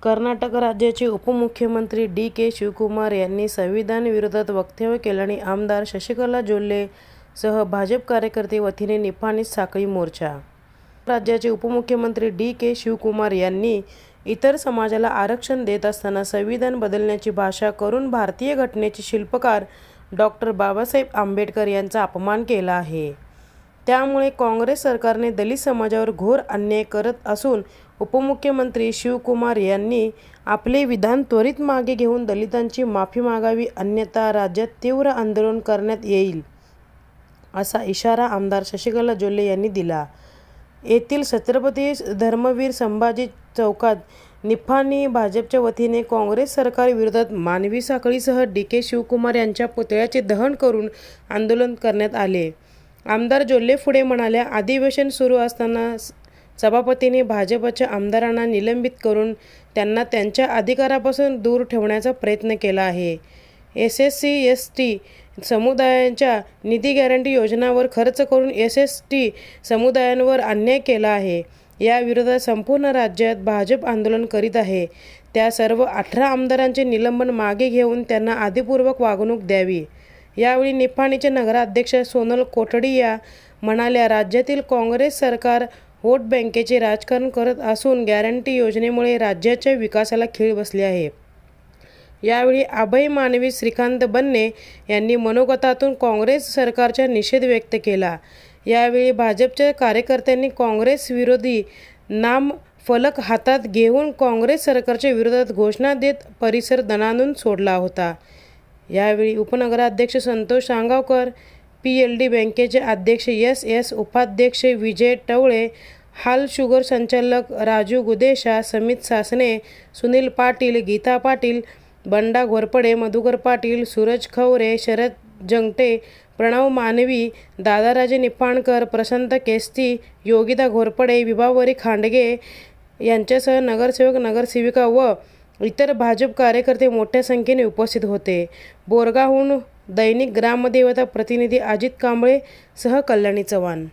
कर्नाटक राज्याचे उपमुख्यमंत्री डी.के. शिवकुमार यांनी संविधान विरोधात वक्तव्य केल्याने आमदार शशिकला जोल्ले सह भाजप कार्यकर्ते वतीने निपाणीत साखळी मोर्चा. राज्याचे उपमुख्यमंत्री डी.के. शिवकुमार यांनी इतर समाजाला आरक्षण देत असताना संविधान बदलण्याची भाषा करून भारतीय घटनेचे शिल्पकार डॉ. बाबासाहेब आंबेडकर यांचा अपमान केला आहे. त्यामुळे काँग्रेस सरकारने दलित समाजावर घोर अन्याय करत असून उपमुख्यमंत्री शिवकुमार यांनी आपले विधान त्वरित मागे घेऊन दलितांची माफी मागावी, अन्यथा राज्यात तीव्र आंदोलन करण्यात येईल, असा इशारा आमदार शशिकला जोल्ले यांनी दिला. येथील छत्रपती धर्मवीर संभाजी चौकात निपाणी भाजपच्या वतीने काँग्रेस सरकार विरोधात मानवी साखळीसह डी.के. शिवकुमार यांच्या पुतळ्याचे दहन करून आंदोलन करण्यात आले. आमदार जोल्ले पुढे म्हणाल्या, अधिवेशन सुरू असताना सभापतींनी भाजपच्या आमदारांना निलंबित करून त्यांना त्यांच्या अधिकारापासून दूर ठेवण्याचा प्रयत्न केला आहे. एस.सी. एस.टी. समुदायांच्या निधी गॅरंटी योजनांवर खर्च करून एस.टी. समुदायांवर अन्याय केला आहे. या विरोधात संपूर्ण राज्यात भाजप आंदोलन करीत आहे. त्या सर्व 18 आमदारांचे निलंबन मागे घेऊन त्यांना आदरपूर्वक वागणूक द्यावी. यावेळी निपाणीचे नगराध्यक्ष सोनल कोठडी या म्हणाल्या, राज्यातील काँग्रेस सरकार व्होट बँकेचे राजकारण करत असून गॅरंटी योजनेमुळे राज्याच्या विकासाला खीळ बसली आहे. यावेळी अभय मानवी श्रीकांत बन्ने यांनी मनोगतातून काँग्रेस सरकारचा निषेध व्यक्त केला. यावेळी भाजपच्या कार्यकर्त्यांनी काँग्रेस विरोधी नामफलक हातात घेऊन काँग्रेस सरकारच्या विरोधात घोषणा देत परिसर दणाणून सोडला होता. यावेळी उपनगराध्यक्ष संतोष सांगवकर, पी.एल.डी. बँकेचे अध्यक्ष एस. उपाध्यक्ष विजय टवळे, हाल शुगर संचालक राजू गुदेशा, समित सासने, सुनील पाटील, गीता पाटील, बंडा घोरपडे, मधुकर पाटील, सूरज खवरे, शरद जंगटे, प्रणव मानवी, दादाराजे निपाणकर, प्रशांत केस्ती, योगिता घोरपडे, विभावरी खांडगे यांच्यासह नगरसेवक, नगरसेविका व इतर भाजप कार्यकर्ते मोठ्या संख्येने उपस्थित होते. बोरगावहून दैनिक ग्रामदेवता प्रतिनिधी अजित कांबळे सह कल्याणी चव्हाण.